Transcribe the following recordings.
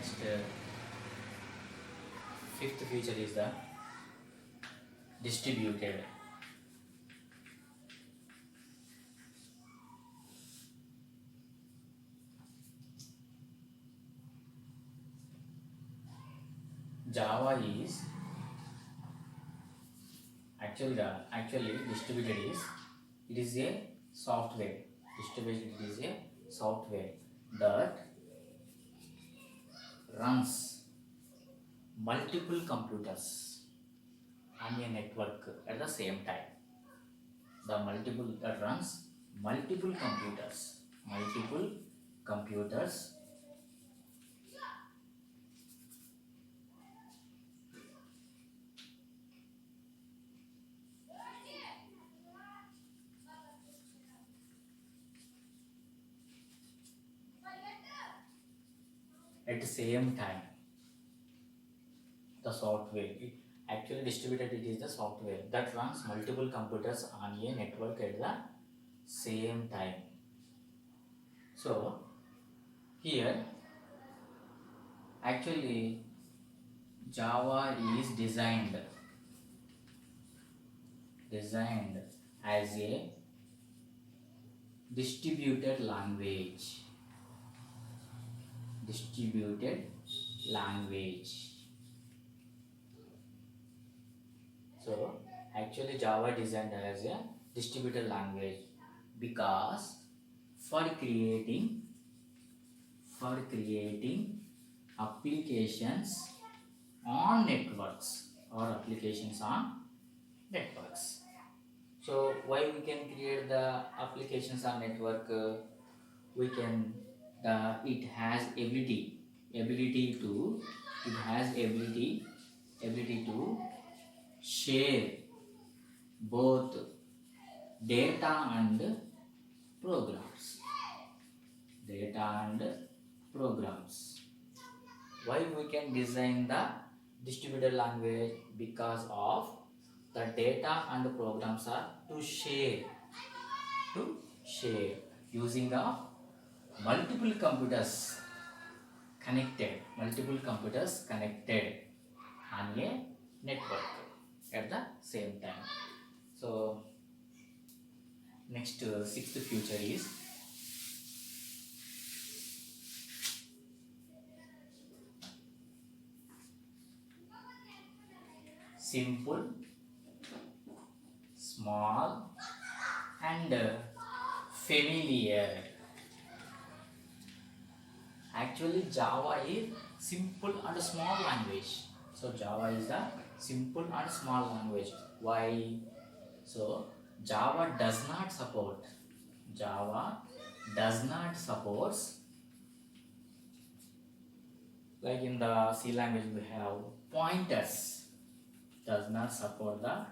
Next, fifth feature is the distributed. Java is actually distributed is it is a software. Distributed is a software that runs multiple computers on a network at the same time. The multiple that runs multiple computers at the same time. The software actually distributed, it is the software that runs multiple computers on a network at the same time. So here actually Java is designed as a distributed language. So actually Java designed as a distributed language because for creating applications on networks So why we can create the applications on network? We can it has ability to share both data and programs. Why we can design the distributed language? Because of the data and the programs are to share using the multiple computers connected on a network at the same time. So next, sixth feature is simple, small and familiar. Actually Java is simple and small language. So Java is a simple and small language. Why? So Java does not support like in the C language we have pointers. Does not support the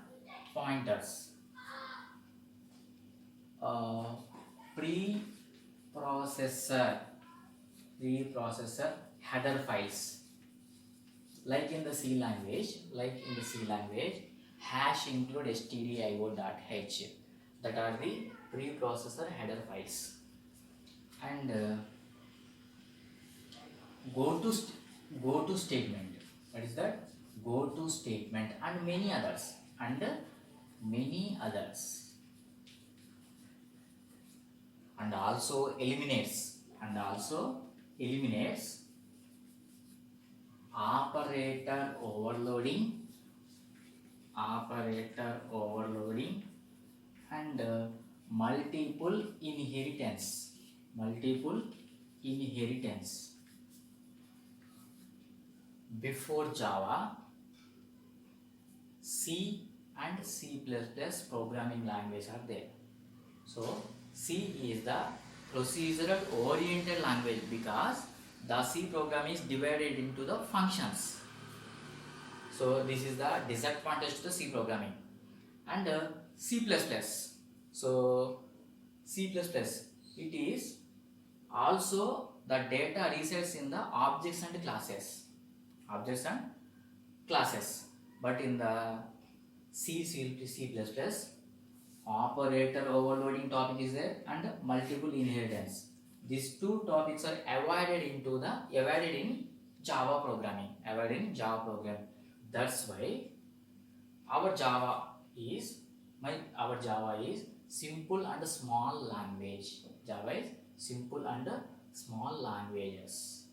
pointers. Preprocessor header files. Like in the C language, hash include stdio.h. That are the preprocessor header files. And go to statement. What is that? Go to statement and many others. And also eliminates operator overloading and multiple inheritance. Before Java, C and C++ programming language are there. So C is the procedural oriented language because the C program is divided into the functions. So this is the disadvantage to the C programming. And C++. So C++, it is also the data resides in the objects and classes. But in the C++, operator overloading topic is there and multiple inheritance. These two topics are avoided in Java programming, avoid in Java program. That's why our Java is our Java is simple and small language. Java is simple and small languages,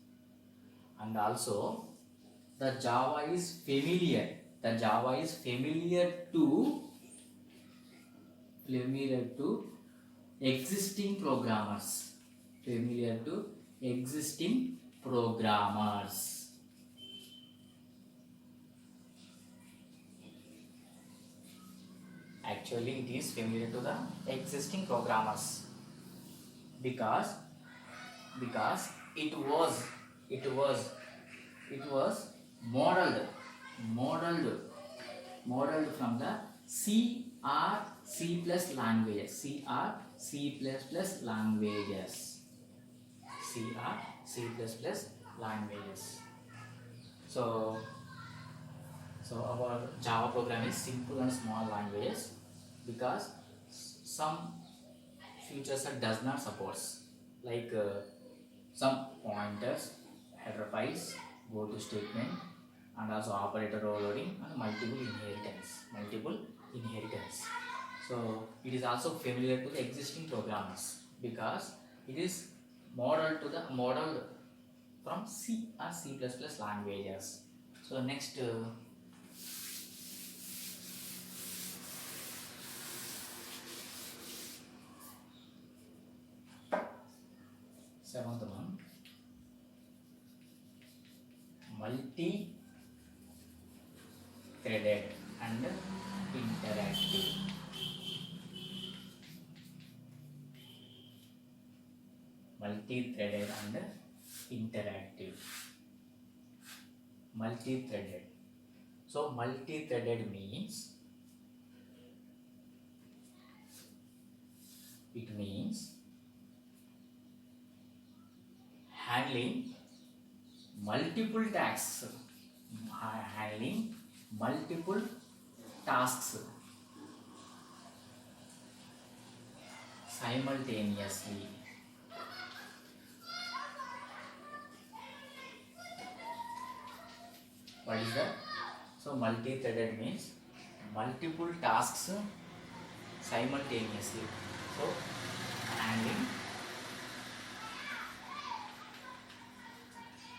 and also the Java is familiar. The Java is familiar to existing programmers. Familiar to existing programmers. Actually, it is familiar to the existing programmers because it was it was it was modeled modeled from the C or C plus languages. C or C plus plus languages. C or C plus plus languages. So our Java program is simple and small languages because some features that does not supports, like some pointers, header files, go to statement, and also operator overloading and multiple inheritance. So it is also familiar to the existing programmers because it is modeled from C or C++ languages. So next seventh one, multi-threaded and interactive. Multi-threaded and interactive. Multi-threaded. So multi-threaded means handling multiple tasks, simultaneously. What is that? So multi-threaded means multiple tasks simultaneously. So handling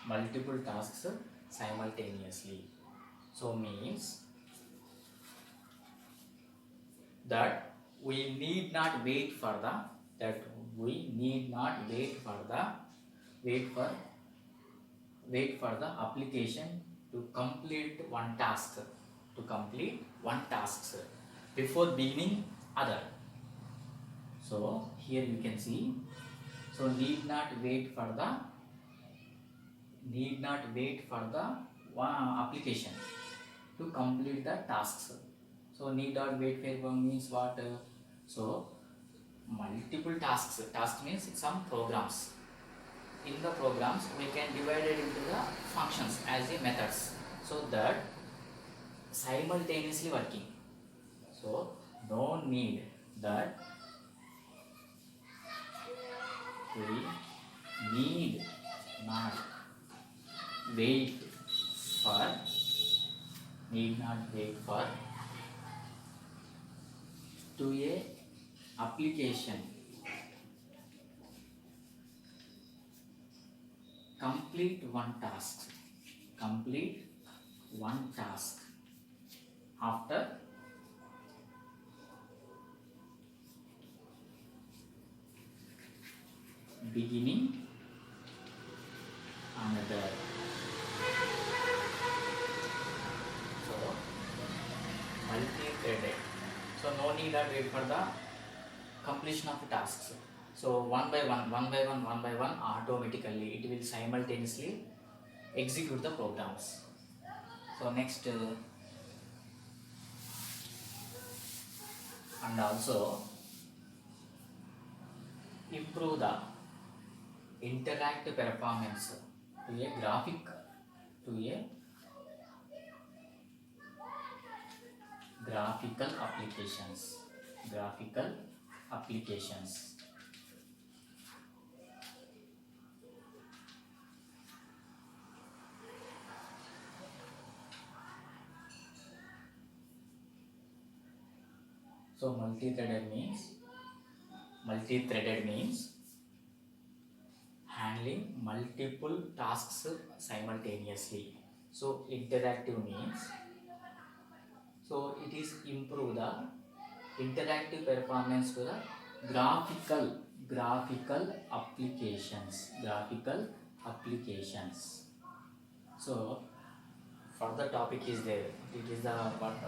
multiple tasks simultaneously. So means that we need not wait for the application to complete one task before beginning other. So here you can see, so need not wait for the application to complete the tasks. So need not wait for means what? So multiple tasks. Task means some programs. In the programs, we can divide it into the functions as the methods, so that simultaneously working. So no need that we need not wait for to a application complete one task after beginning another. So multi-threaded, so no need to wait for the completion of tasks. So one by one automatically it will simultaneously execute the programs. So next and also improve the interact performance to a graphical applications. So multi-threaded means handling multiple tasks simultaneously. So interactive means, so it is improve the interactive performance to the graphical applications. So further topic is there. It is the what